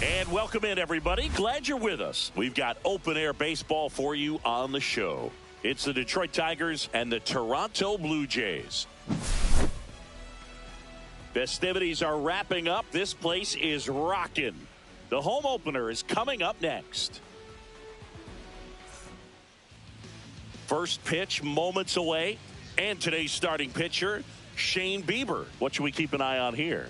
And welcome in, everybody. Glad you're with us. We've got open-air baseball for you on the show. It's the Detroit Tigers and the Toronto Blue Jays. Festivities are wrapping up. This place is rocking. The home opener is coming up next. First pitch moments away. And today's starting pitcher, Shane Bieber. What should we keep an eye on here?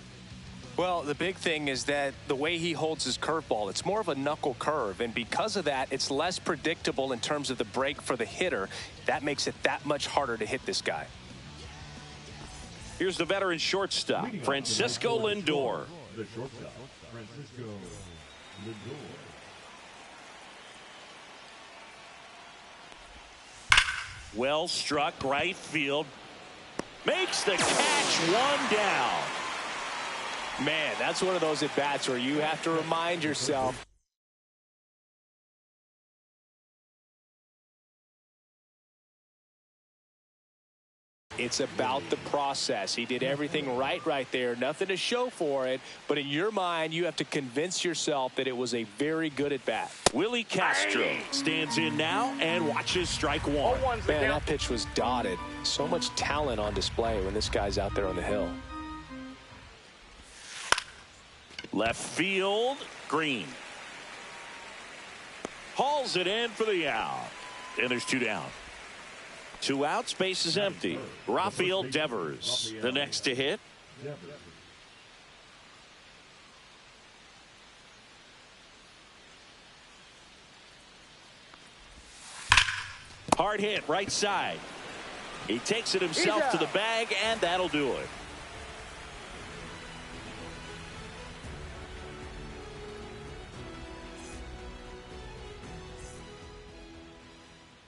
Well, the big thing is that the way he holds his curveball, it's more of a knuckle curve. And because of that, it's less predictable in terms of the break for the hitter. That makes it that much harder to hit this guy. Here's the veteran shortstop, Francisco Lindor. The shortstop, Francisco Lindor. Well struck right field. Makes the catch, one down. Man, that's one of those at-bats where you have to remind yourself. It's about the process. He did everything right there. Nothing to show for it. But in your mind, you have to convince yourself that it was a very good at-bat. Willie Castro stands in now and watches strike one. Man, that pitch was dotted. So much talent on display when this guy's out there on the hill. Left field, Green. Hauls it in for the out. And there's two down. 2 outs, base is empty. Rafael Devers, the next to hit. Hard hit, right side. He takes it himself to the bag, and that'll do it.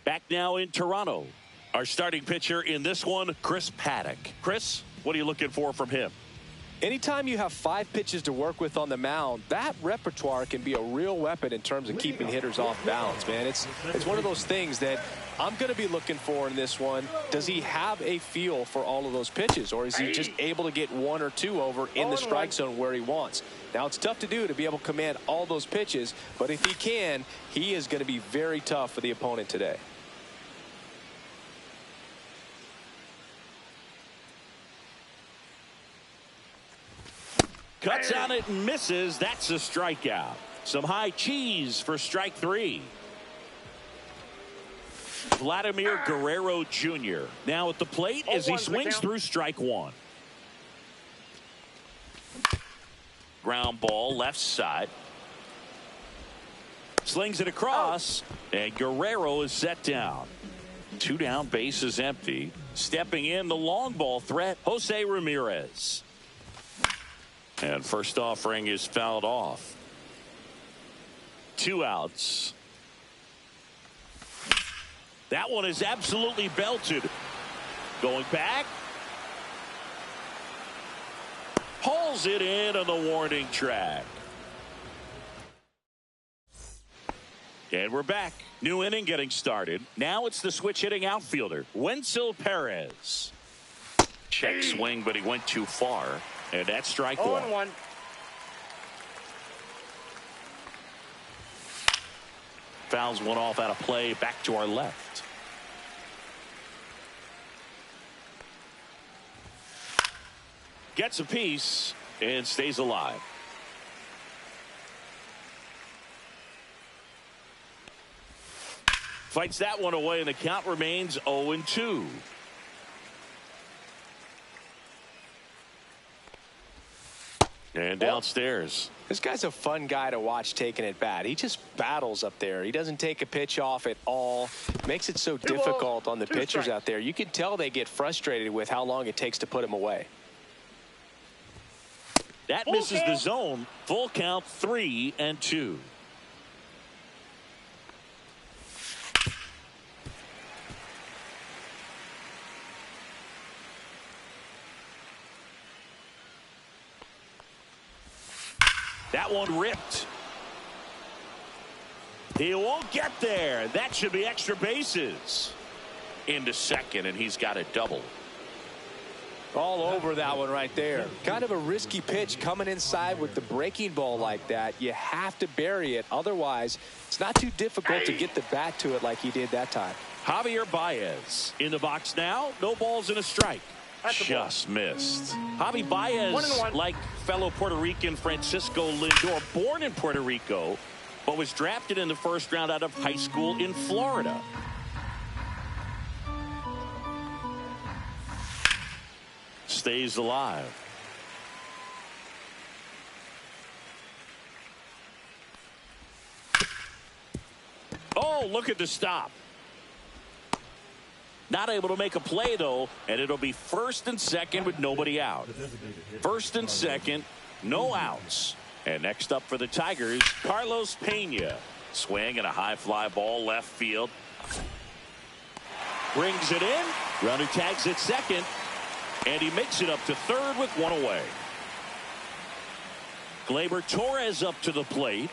Back now in Toronto. Our starting pitcher in this one, Chris Paddock. Chris, what are you looking for from him? Anytime you have 5 pitches to work with on the mound, that repertoire can be a real weapon in terms of keeping hitters off balance, man. It's one of those things that I'm going to be looking for in this one. Does he have a feel for all of those pitches, or is he just able to get 1 or 2 over in the strike zone where he wants? Now, it's tough to do to be able to command all those pitches, but if he can, he is going to be very tough for the opponent today. Cuts on it and misses. That's a strikeout. Some high cheese for strike 3. Vladimir Guerrero Jr. now at the plate as he swings through strike 1. Ground ball left side. Slings it across, and Guerrero is set down. 2 down, base is empty. Stepping in the long ball threat, Jose Ramirez. And first offering is fouled off. 2 outs. That one is absolutely belted. Going back. Pulls it in on the warning track. And we're back. New inning getting started. Now it's the switch hitting outfielder, Wenzel Perez. Check swing, but he went too far. And that's strike 1. Fouls one off out of play, back to our left. Gets a piece and stays alive. Fights that one away, and the count remains 0-2. And downstairs. This guy's a fun guy to watch taking at bat. He just battles up there. He doesn't take a pitch off at all. Makes it so difficult on the pitchers out there. You can tell they get frustrated with how long it takes to put him away. That misses the zone. Full count, 3-2. That one ripped. He won't get there. That should be extra bases. Into second, and he's got a double. All over that one right there. Kind of a risky pitch coming inside with the breaking ball like that. You have to bury it. Otherwise, it's not too difficult to get the bat to it like he did that time. Javier Baez in the box now. No balls and a strike. Just missed. Javi Baez, like fellow Puerto Rican Francisco Lindor, born in Puerto Rico, but was drafted in the first round out of high school in Florida. Stays alive. Oh, look at the stop. Not able to make a play, though, and it'll be first and second with nobody out. First and second, no outs. And next up for the Tigers, Carlos Pena. Swing and a high fly ball left field. Brings it in. Runner tags at second. And he makes it up to third with one away. Gleyber Torres up to the plate.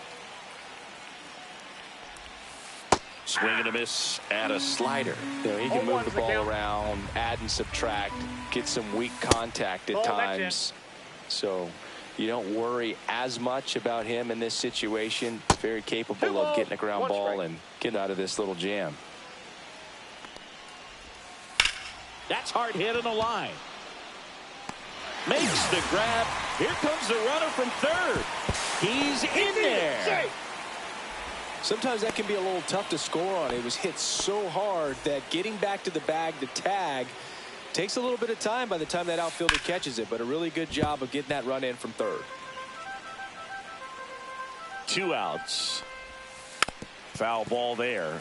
Swing and a miss at a slider. You know, he can move the ball around, add and subtract, get some weak contact at times. So you don't worry as much about him in this situation. Very capable of getting a ground ball and getting out of this little jam. That's hard hit on the line. Makes the grab. Here comes the runner from third. He's in there. Sometimes that can be a little tough to score on. It was hit so hard that getting back to the bag to tag takes a little bit of time by the time that outfielder catches it, but a really good job of getting that run in from third. 2 outs. Foul ball there.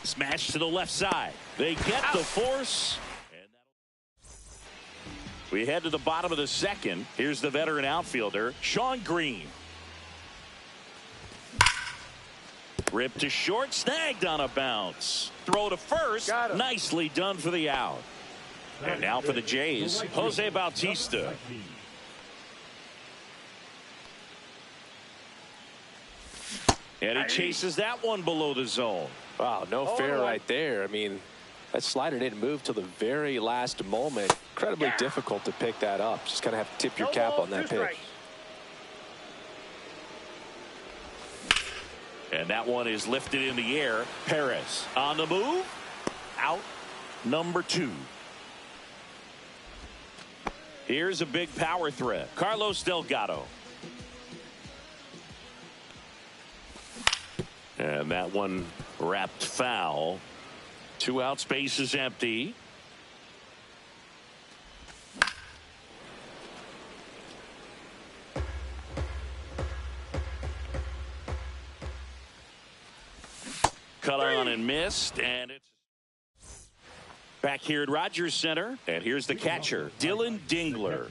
Smash to the left side. They get the force. We head to the bottom of the second. Here's the veteran outfielder, Shawn Green. Ripped to short, snagged on a bounce. Throw to first, nicely done for the out. And now for the Jays, Jose Bautista. And he chases that one below the zone. Wow, no fair right there. I mean, that slider didn't move till the very last moment. Incredibly difficult to pick that up. Just kind of have to tip your cap on that pitch. And that one is lifted in the air. Perez on the move. Out number 2. Here's a big power threat. Carlos Delgado. And that one wrapped foul. 2 outs, base is empty. Cut on and missed, and it's back here at Rogers Center. And here's the catcher, Dylan Dingler.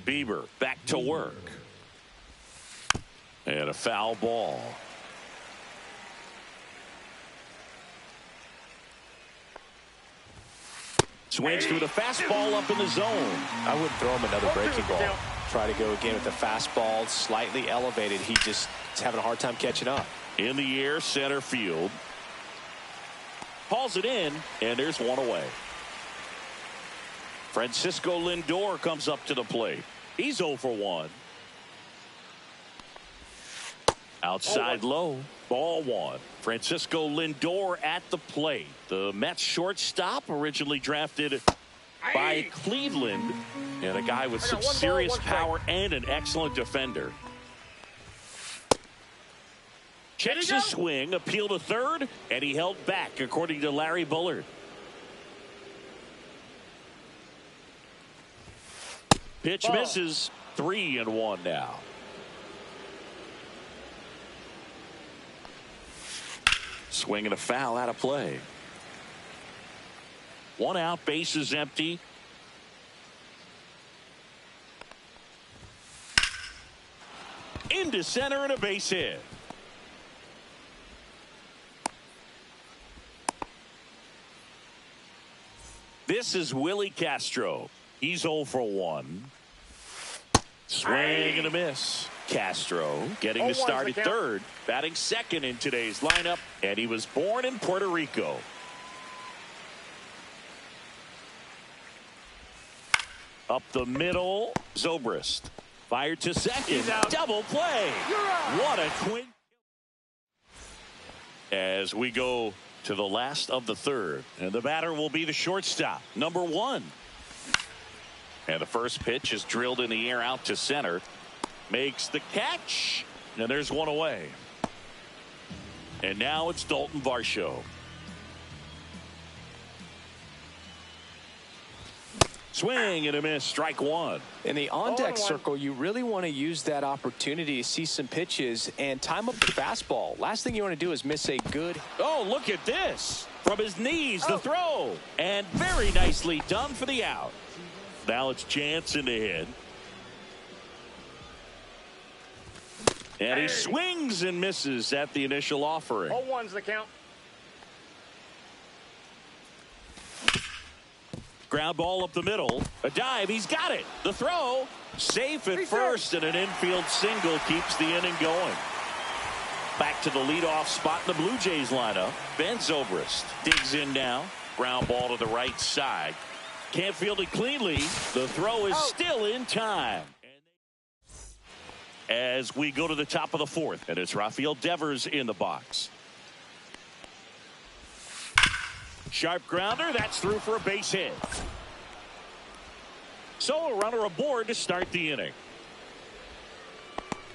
Bieber back to work. And a foul ball. Swings through the fastball up in the zone. I wouldn't throw him another breaking ball. Try to go again with the fastball, slightly elevated. He just is having a hard time catching up. In the air, center field. Hauls it in, and there's one away. Francisco Lindor comes up to the plate. He's 0 for 1. Outside low, ball 1. Francisco Lindor at the plate. The Mets shortstop, originally drafted by Cleveland, and a guy with some serious power and an excellent defender. Checks his swing, appeal to third, and he held back, according to Larry Bullard. Pitch misses. 3-1 now. Swing and a foul out of play. 1 out, base is empty. Into center and a base hit. This is Willie Castro. He's 0 for 1. Swing and a miss. Castro getting the start at third, batting second in today's lineup, and he was born in Puerto Rico. Up the middle, Zobrist. Fired to second. Double play. What a twin. As we go to the last of the third, and the batter will be the shortstop, number 1. And the first pitch is drilled in the air out to center. Makes the catch, and there's one away. And now it's Dalton Varsho. Swing and a miss, strike one. In the on-deck circle, you really want to use that opportunity to see some pitches and time up the fastball. Last thing you want to do is miss a good. Oh, look at this. From his knees, the throw. And very nicely done for the out. Now it's Jansen to hit. And he swings and misses at the initial offering. 0-1's the count. Ground ball up the middle. A dive. He's got it. The throw. Safe at first, and an infield single keeps the inning going. Back to the leadoff spot in the Blue Jays lineup. Ben Zobrist digs in now. Ground ball to the right side. Can't field it cleanly. The throw is still in time. As we go to the top of the fourth, and it's Rafael Devers in the box. Sharp grounder, that's through for a base hit. So a runner aboard to start the inning.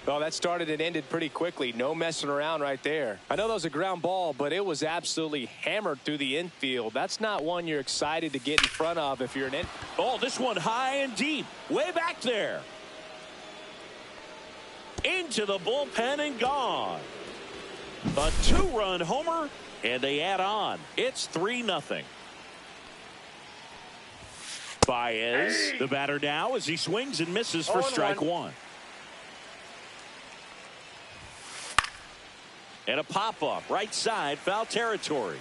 Well, that started and ended pretty quickly. No messing around right there. I know that was a ground ball, but it was absolutely hammered through the infield. That's not one you're excited to get in front of if you're an Oh, this one high and deep. Way back there. Into the bullpen and gone. A 2-run homer, and they add on. It's 3-0. Baez, the batter now, as he swings and misses for strike one. And a pop-up, right side, foul territory.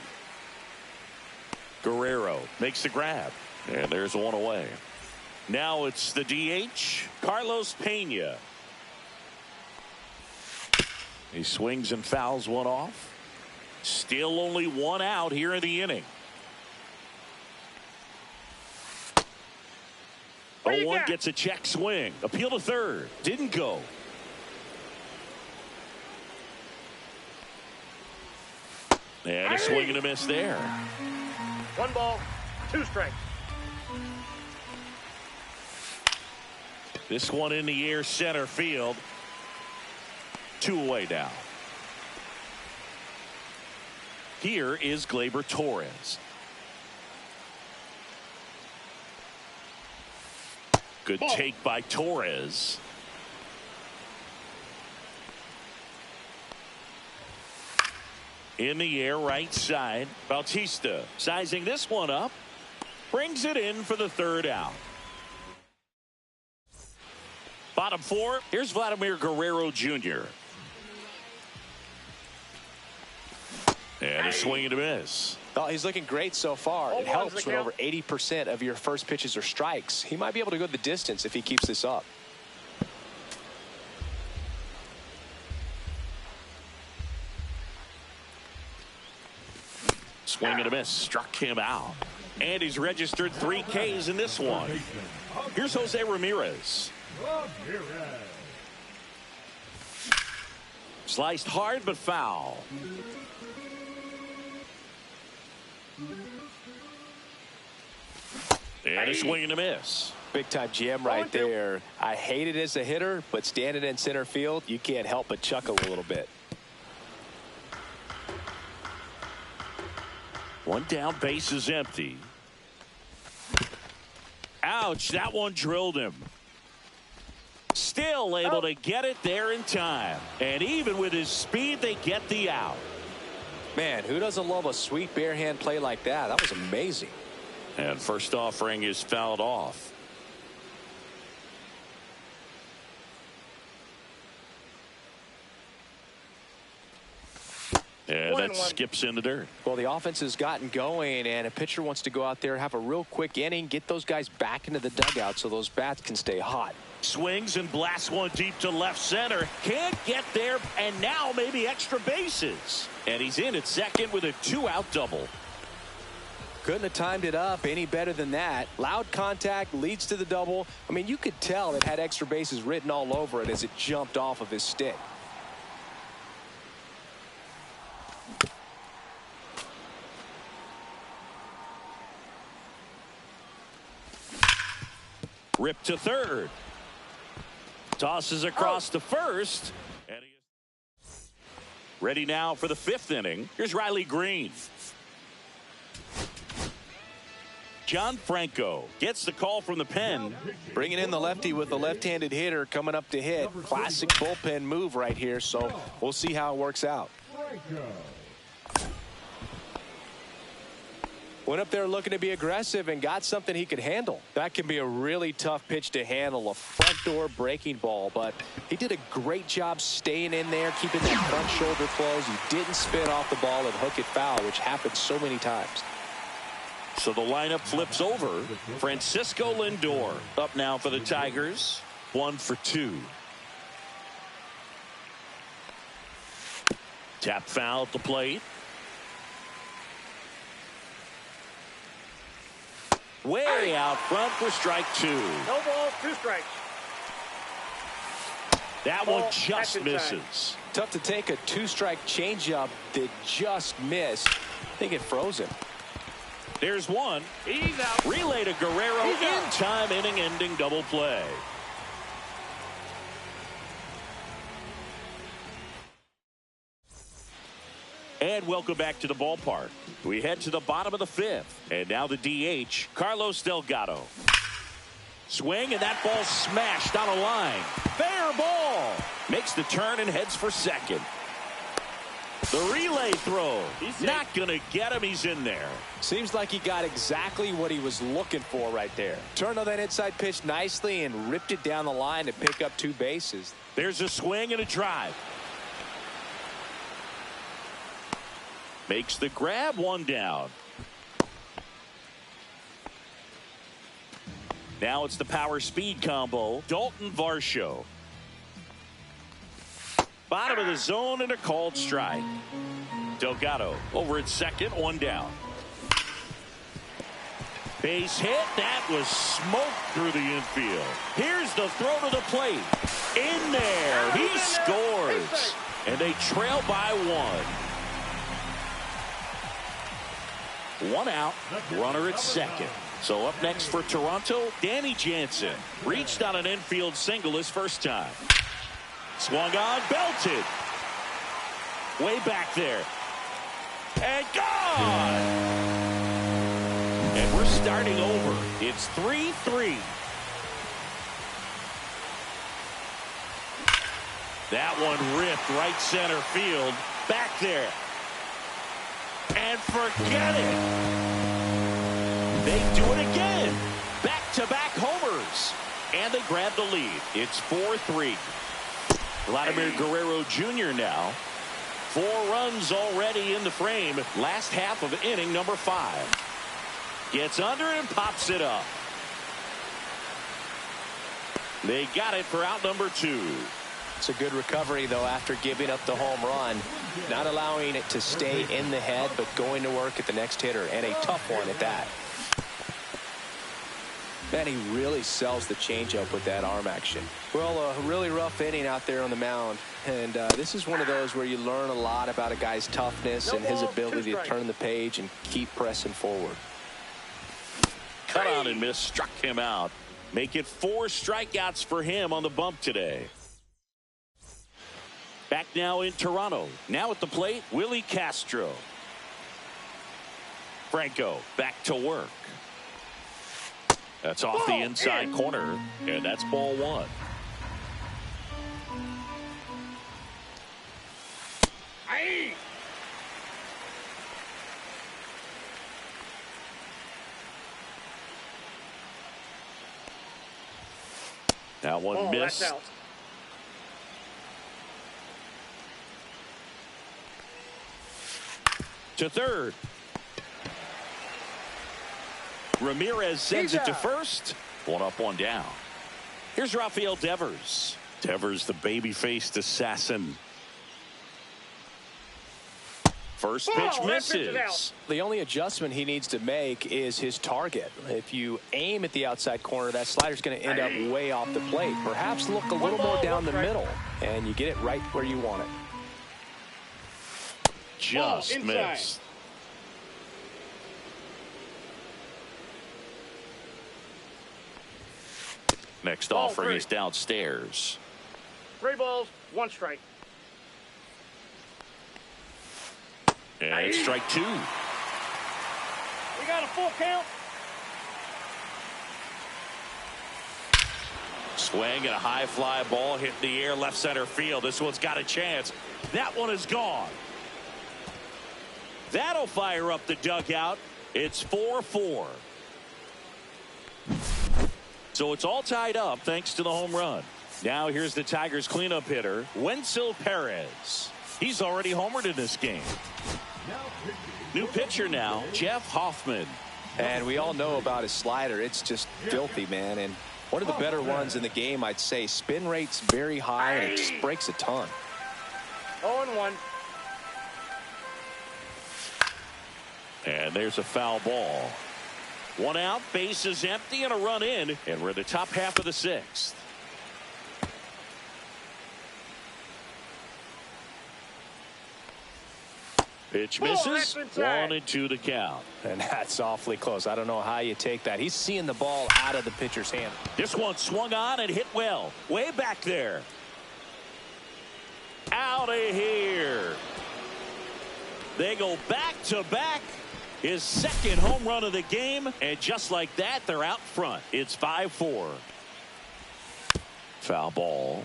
Guerrero makes the grab, and there's one away. Now it's the DH, Carlos Pena. He swings and fouls one off. Still only one out here in the inning. 0-1 gets a check swing. Appeal to third. Didn't go. And a swing and a miss there. 1 ball, 2 strikes. This one in the air center field. 2 away now. Here is Gleyber Torres. Good take by Torres. In the air, right side. Bautista sizing this one up. Brings it in for the 3rd out. Bottom 4. Here's Vladimir Guerrero Jr. And a swing and a miss. Oh, he's looking great so far. It helps when over 80% of your first pitches are strikes. He might be able to go the distance if he keeps this up. Swing and a miss. Struck him out. And he's registered 3 Ks in this one. Here's Jose Ramirez. Sliced hard but foul. And a swing and a miss. Big time jam right there. I hate it as a hitter, but standing in center field, you can't help but chuckle a little bit. 1 down, base is empty. Ouch, that one drilled him. Still able to get it there in time. And even with his speed, they get the out. Man, who doesn't love a sweet bare hand play like that? That was amazing. And first offering is fouled off. And that skips in the dirt. Well, the offense has gotten going, and a pitcher wants to go out there, have a real quick inning, get those guys back into the dugout so those bats can stay hot. Swings and blasts one deep to left center. Can't get there, and now maybe extra bases. And he's in at second with a 2-out double. Couldn't have timed it up any better than that. Loud contact leads to the double. I mean, you could tell it had extra bases written all over it as it jumped off of his stick. Ripped to third. Tosses across to first. And he is ready now for the 5th inning. Here's Riley Green. John Franco gets the call from the pen. Bringing in the lefty with the left-handed hitter coming up to hit. Classic bullpen move right here, so we'll see how it works out. Went up there looking to be aggressive and got something he could handle. That can be a really tough pitch to handle, a front door breaking ball, but he did a great job staying in there, keeping that front shoulder closed. He didn't spin off the ball and hook it foul, which happens so many times. So the lineup flips over. Francisco Lindor up now for the Tigers. 1 for 2. Tap foul at the plate. Way out front for strike 2. No ball, 2 strikes. That one just misses. Tough to take a 2-strike changeup that just missed. I think it froze him. There's one. He's out. Relay to Guerrero. In time, inning-ending double play. And welcome back to the ballpark. We head to the bottom of the 5th. And now the DH, Carlos Delgado. Swing, and that ball smashed on a line. Fair ball. Makes the turn and heads for second. The relay throw. He's not going to get him. He's in there. Seems like he got exactly what he was looking for right there. Turned on that inside pitch nicely and ripped it down the line to pick up 2 bases. There's a swing and a drive. Makes the grab, 1 down. Now it's the power speed combo. Dalton Varsho. Bottom of the zone and a called strike. Delgado over at second, 1 down. Base hit. That was smoked through the infield. Here's the throw to the plate. In there. He scores. And they trail by 1. 1 out. Runner at second. So up next for Toronto, Danny Jansen. Reached on an infield single his first time. Swung on, belted. Way back there. And gone! And we're starting over. It's 3-3. That one ripped right center field. Back there. And forget it. They do it again. Back-to-back homers. And they grab the lead. It's 4-3. Vladimir Guerrero Jr. now. 4 runs already in the frame. Last half of inning number 5. Gets under and pops it up. They got it for out number 2. It's a good recovery, though, after giving up the home run. Not allowing it to stay in the head, but going to work at the next hitter, and a tough one at that. Man, he really sells the changeup with that arm action. Well, a really rough inning out there on the mound. And this is one of those where you learn a lot about a guy's toughness and his ability to turn the page and keep pressing forward. Cut on and miss, struck him out. Make it 4 strikeouts for him on the bump today. Back now in Toronto. Now at the plate, Willie Castro. Franco back to work. That's off the inside corner, and that's ball 1. Aye. That one missed. That's out. to third. Ramirez sends it to first. One up, one down. Here's Rafael Devers. Devers, the baby-faced assassin. First pitch misses. The only adjustment he needs to make is his target. If you aim at the outside corner, that slider's going to end up way off the plate. Perhaps look a little more down the middle, and you get it right where you want it. Just missed. Next offering is downstairs. 3 balls, 1 strike. And strike 2. We got a full count. Swing and a high fly ball hit in the air left center field. This one's got a chance. That one is gone. That'll fire up the dugout. It's 4-4. So it's all tied up thanks to the home run. Now here's the Tigers cleanup hitter, Wenzel Perez. He's already homered in this game. New pitcher now, Jeff Hoffman. And we all know about his slider. It's just filthy, man. And one of the better ones in the game, I'd say. Spin rate's very high, and it just breaks a ton. 0-1. And there's a foul ball. 1 out, bases empty, and a run in. And we're in the top half of the 6th. Pitch misses. 1-2 to count. And that's awfully close. I don't know how you take that. He's seeing the ball out of the pitcher's hand. This one swung on and hit well. Way back there. Out of here. They go back to back. His second home run of the game. And just like that, they're out front. It's 5-4. Foul ball.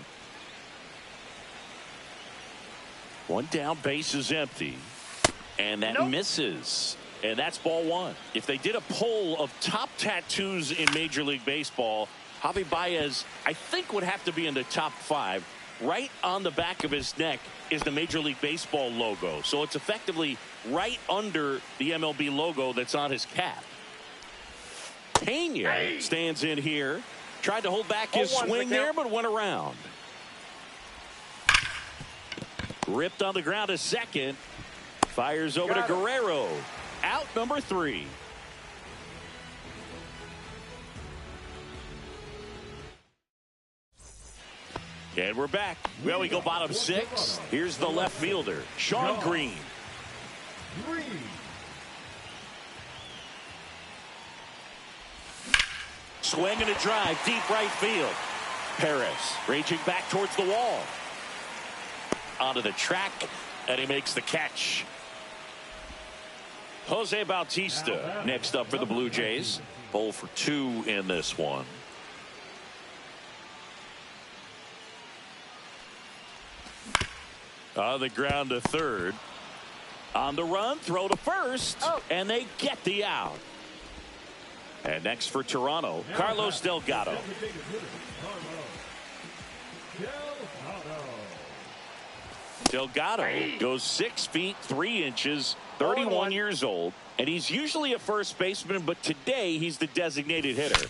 1 down, base is empty. And that misses. And that's ball 1. If they did a poll of top tattoos in Major League Baseball, Javi Baez, I think, would have to be in the top 5. Right on the back of his neck is the Major League Baseball logo. So it's effectively right under the MLB logo that's on his cap. Pena stands in here. Tried to hold back his swing there, but went around. Ripped on the ground to second. Fires over to Guerrero. Out number 3. And we're back. Well, we go bottom 6. Here's the left fielder, Sean Green. Swing and a drive, deep right field. Perez raging back towards the wall. Onto the track, and he makes the catch. Jose Bautista next up for the Blue Jays. 0 for 2 in this one. On the ground to third. On the run, throw to first, and they get the out. And next for Toronto, Carlos Delgado. Delgado goes 6 feet 3 inches, 31 years old, and he's usually a first baseman, but today he's the designated hitter.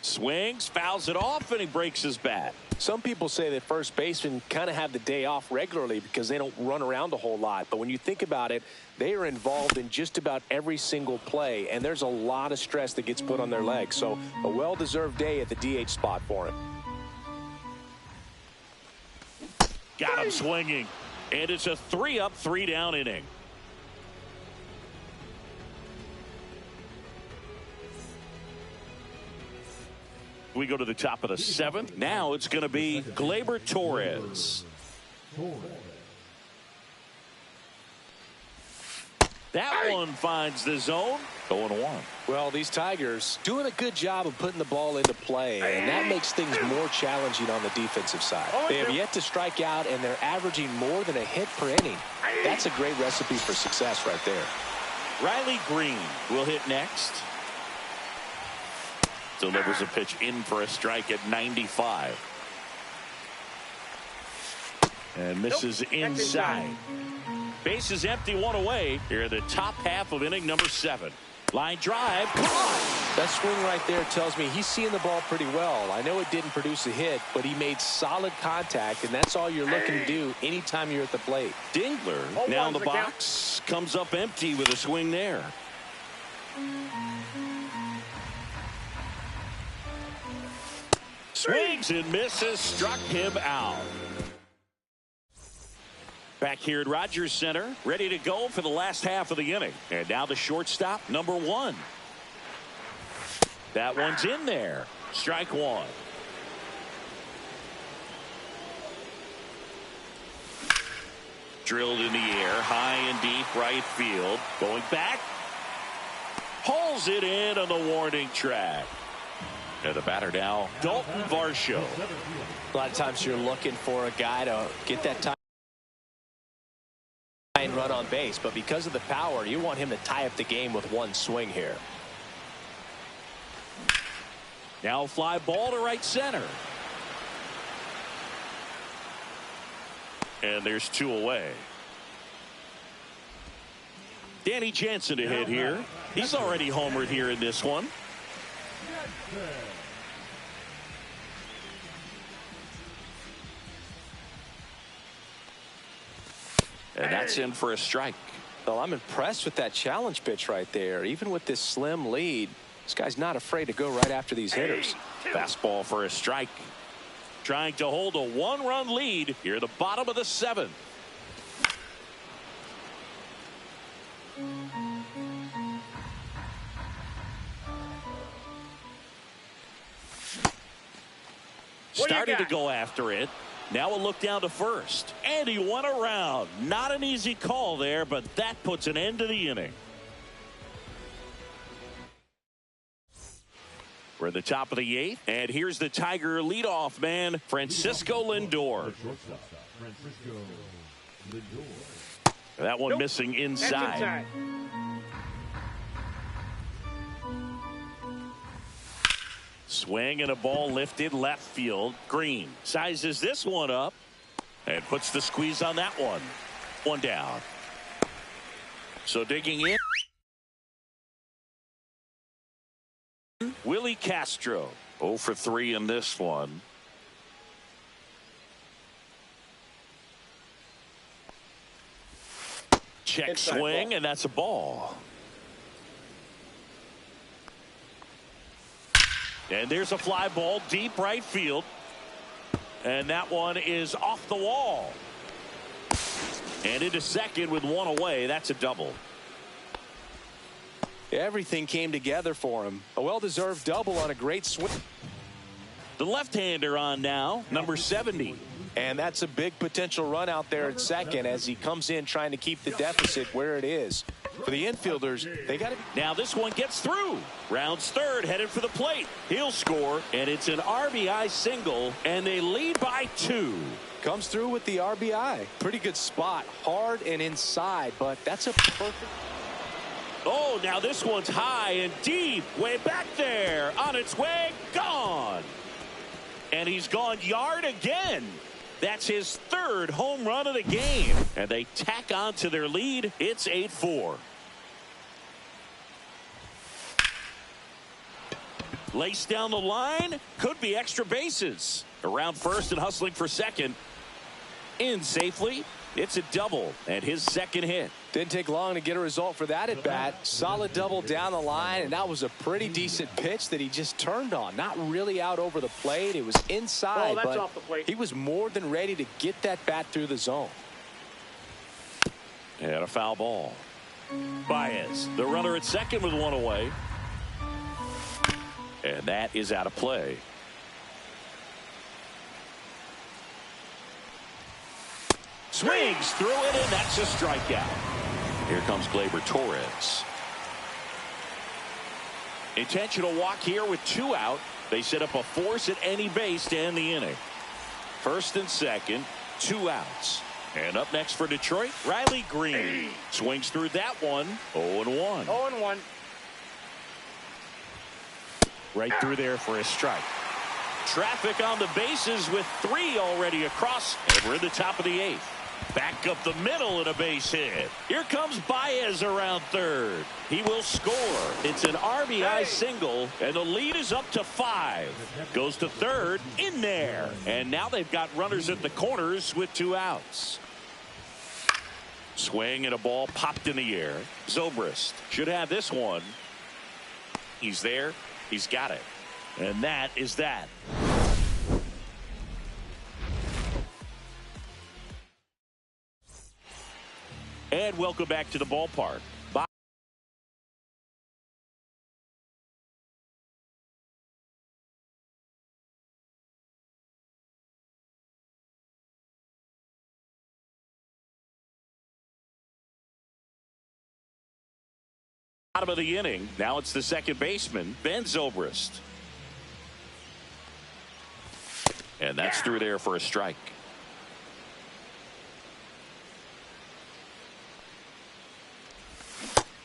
Swings, fouls it off, and he breaks his bat. Some people say that first basemen kind of have the day off regularly because they don't run around a whole lot. But when you think about it, they are involved in just about every single play, and there's a lot of stress that gets put on their legs. So a well-deserved day at the DH spot for him. Got him swinging, and it's a 3-up, 3-down inning. We go to the top of the 7th. Now it's going to be Gleyber Torres. That one finds the zone. 0-1. Well, these Tigers doing a good job of putting the ball into play, and that makes things more challenging on the defensive side. They have yet to strike out, and they're averaging more than a hit per inning. That's a great recipe for success right there. Riley Green will hit next. Delivers a pitch in for a strike at 95. And misses inside. Bases empty, one away. Here in the top half of inning number 7. Line drive. Caught. That swing right there tells me he's seeing the ball pretty well. I know it didn't produce a hit, but he made solid contact, and that's all you're looking to do anytime you're at the plate. Dingler now in the box. Comes up empty with a swing there. Swings and misses. Struck him out. Back here at Rogers Center, ready to go for the last half of the inning. And now the shortstop, number 1. That one's in there. Strike 1. Drilled in the air, high and deep right field. Going back. Pulls it in on the warning track. And the batter now, Dalton Varsho. A lot of times you're looking for a guy to get that time and run on base, but because of the power, you want him to tie up the game with one swing here. Now fly ball to right center. And there's 2 away. Danny Jansen to hit here. He's already homered here in this one. And that's in for a strike. Well, I'm impressed with that challenge pitch right there. Even with this slim lead, this guy's not afraid to go right after these hitters. Fastball for a strike. Trying to hold a 1-run lead here at the bottom of the 7th. Starting to go after it. Now a look down to first. And he went around. Not an easy call there, but that puts an end to the inning. We're at the top of the 8th. And here's the Tiger leadoff man, Francisco Lindor. That one missing inside. Swing and a ball lifted left field. Green sizes this one up and puts the squeeze on that one. One down. So digging in, Willie Castro. 0 for 3 in this one. Check swing, and that's a ball. And there's a fly ball deep right field. And that one is off the wall. And into second with 1 away. That's a double. Everything came together for him. A well-deserved double on a great swing. The left-hander on now, number 70. And that's a big potential run out there at second as he comes in trying to keep the deficit where it is. For the infielders, they got it. Now this one gets through. Rounds third, headed for the plate. He'll score, and it's an RBI single, and they lead by 2. Comes through with the RBI. Pretty good spot, hard and inside, but that's a perfect. Oh, now this one's high and deep, way back there. On its way, gone. And he's gone yard again. That's his 3rd home run of the game. And they tack on to their lead. It's 8-4. Lace down the line. Could be extra bases. Around first and hustling for second. In safely. It's a double and his 2nd hit. Didn't take long to get a result for that at bat. Solid double down the line, and that was a pretty decent pitch that he just turned on. Not really out over the plate. It was inside, that's but off the plate. He was more than ready to get that bat through the zone. And a foul ball. Baez, the runner at second with 1 away. And that is out of play. Swings through it, and that's a strikeout. Here comes Gleyber Torres. Intentional walk here with 2 out. They set up a force at any base to end the inning. First and second, 2 outs. And up next for Detroit, Riley Green. Swings through that one, 0-1. 0-1. Right through there for a strike. Traffic on the bases with 3 already across, and we're in the top of the 8th. Back up the middle and a base hit. Here comes Baez around third. He will score. It's an RBI single, and the lead is up to 5. Goes to third, in there. And now they've got runners at the corners with 2 outs. Swing and a ball popped in the air. Zobrist should have this one. He's there. He's got it. And that is that. And welcome back to the ballpark. Bottom of the inning. Now it's the second baseman, Ben Zobrist. And that's through there for a strike.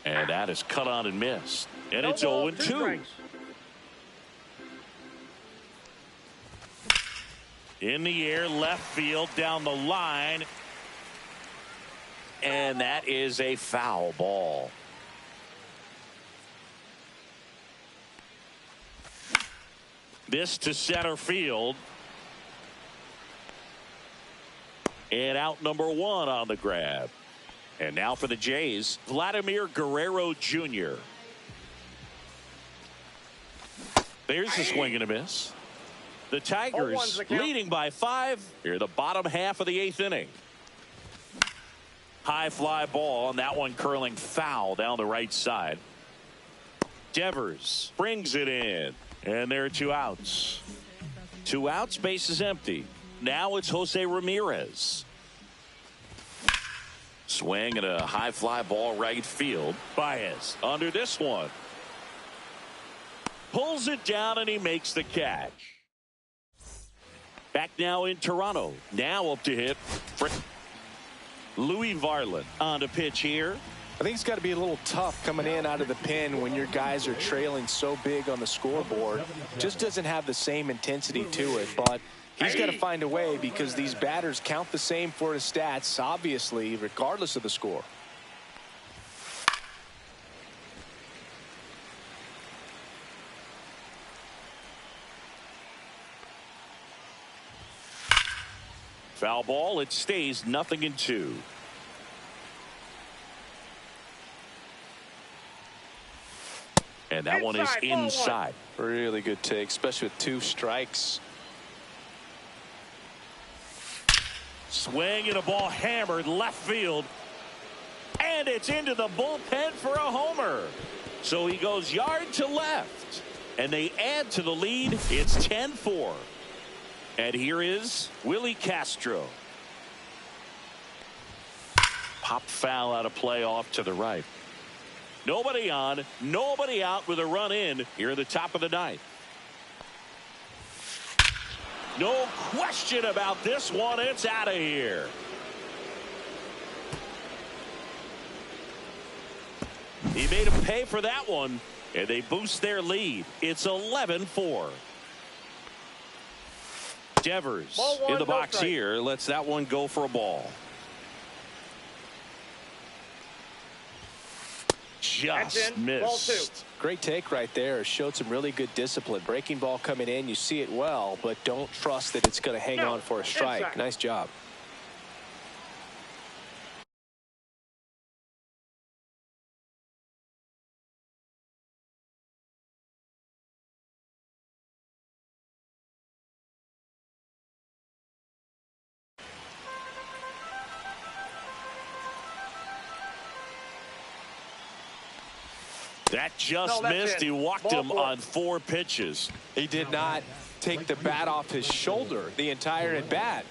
And that is cut on and missed. And it's 0-2. In the air, left field, down the line. And that is a foul ball. This to center field. And out number 1 on the grab. And now for the Jays, Vladimir Guerrero Jr. There's the swing and a miss. The Tigers leading by 5 here the bottom half of the 8th inning. High fly ball, and that one curling foul down the right side. Devers brings it in, and there are 2 outs. 2 outs, base is empty. Now it's Jose Ramirez. Swing and a high fly ball right field. Baez under this one. Pulls it down and he makes the catch. Back now in Toronto. Now up to hit. Louis Varland on the pitch here. I think it's got to be a little tough coming in out of the pen when your guys are trailing so big on the scoreboard. Just doesn't have the same intensity to it, but he's got to find a way because these batters count the same for his stats, obviously, regardless of the score. Foul ball. It stays 0-2. And that one is inside. Really good take, especially with 2 strikes. Swing and a ball hammered left field. And it's into the bullpen for a homer. So he goes yard to left. And they add to the lead. It's 10-4. And here is Willie Castro. Popped foul out of play off to the right. Nobody on, nobody out with a run in here at the top of the 9th. No question about this one. It's out of here. He made him pay for that one, and they boost their lead. It's 11-4. Devers in the box here lets that one go for a ball. Just missed. Great take right there. Showed some really good discipline. Breaking ball coming in, you see it well, but don't trust that it's going to hang on for a strike. Nice job. That just missed. He walked him on 4 pitches. He did not take the bat off his shoulder the entire at bat.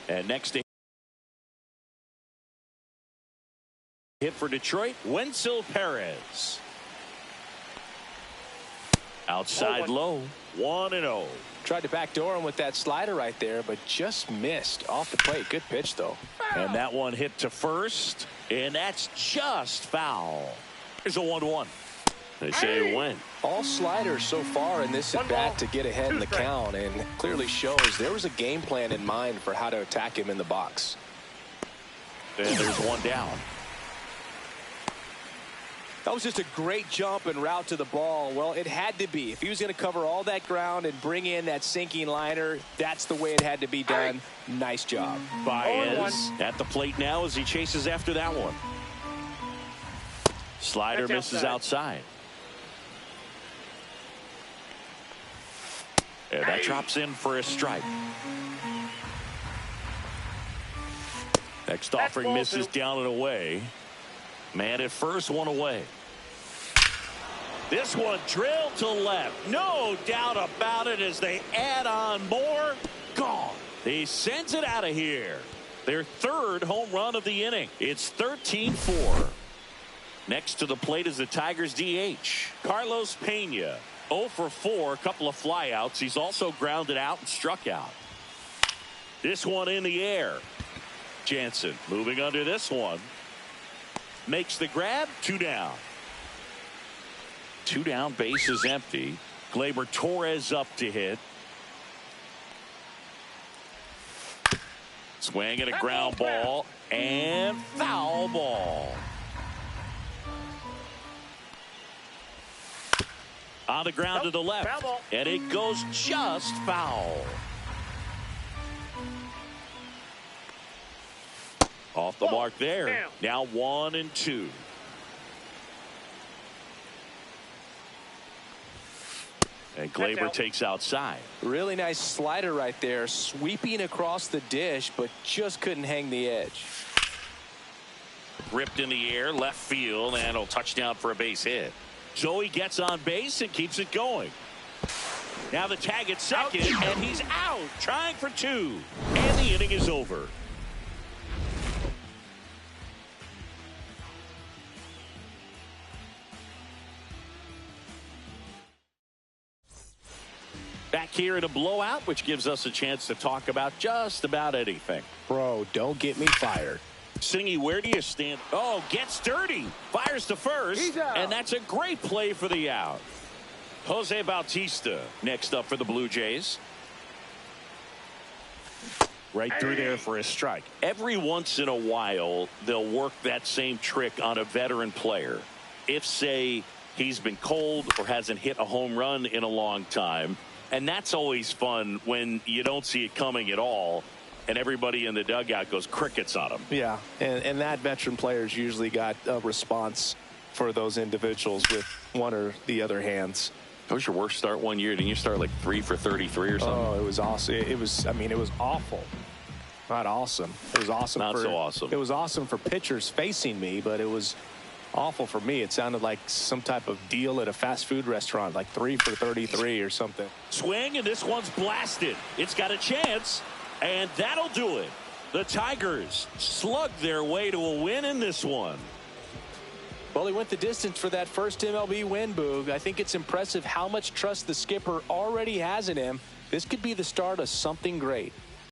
And next to hit for Detroit, Wenzel Perez. Outside low, 1-0. Tried to backdoor him with that slider right there, but just missed off the plate. Good pitch, though. And that one hit to first, and that's just foul. Here's a 1-1. They say win. All sliders so far in this at bat to get ahead in the count, and clearly shows there was a game plan in mind for how to attack him in the box. And there's one down. That was just a great jump and route to the ball. Well, it had to be. If he was going to cover all that ground and bring in that sinking liner, that's the way it had to be done. Nice job. Baez at the plate now as he chases after that one. Slider misses outside. And that drops in for a strike. Next offering misses down and away. Man at first, one away. This one drilled to left. No doubt about it as they add on more. Gone. He sends it out of here. Their third home run of the inning. It's 13-4. Next to the plate is the Tigers DH. Carlos Pena. 0 for 4, a couple of flyouts. He's also grounded out and struck out. This one in the air. Jansen moving under this one. Makes the grab. 2 down. 2 down, base is empty. Gleyber Torres up to hit. Swing and a ground ball and foul ball. On the ground to the left, and it goes just foul. Off the mark there. Now 1 and 2. And Gleyber takes outside. Really nice slider right there, sweeping across the dish, but just couldn't hang the edge. Ripped in the air, left field, and a touchdown for a base hit. Joey gets on base and keeps it going. Now the tag at second, and he's out, trying for 2. And the inning is over. Back here in a blowout, which gives us a chance to talk about just about anything. Bro, don't get me fired. Singy, where do you stand? Oh, gets dirty. Fires to first. And that's a great play for the out. Jose Bautista next up for the Blue Jays. Right through there for a strike. Every once in a while, they'll work that same trick on a veteran player. If, say, he's been cold or hasn't hit a home run in a long time. And that's always fun when you don't see it coming at all. And everybody in the dugout goes crickets on him. Yeah, and that veteran player's usually got a response for those individuals with one or the other hands. What was your worst start one year? Didn't you start like 3 for 33 or something? Oh, it was awesome. It was awful. Not awesome. It was awesome. Not so awesome. It was awesome for pitchers facing me, but it was awful for me. It sounded like some type of deal at a fast food restaurant, like 3 for 33 or something. Swing, and this one's blasted. It's got a chance. And that'll do it. The Tigers slug their way to a win in this one. Well, he went the distance for that first MLB win, Boog. I think it's impressive how much trust the skipper already has in him. This could be the start of something great.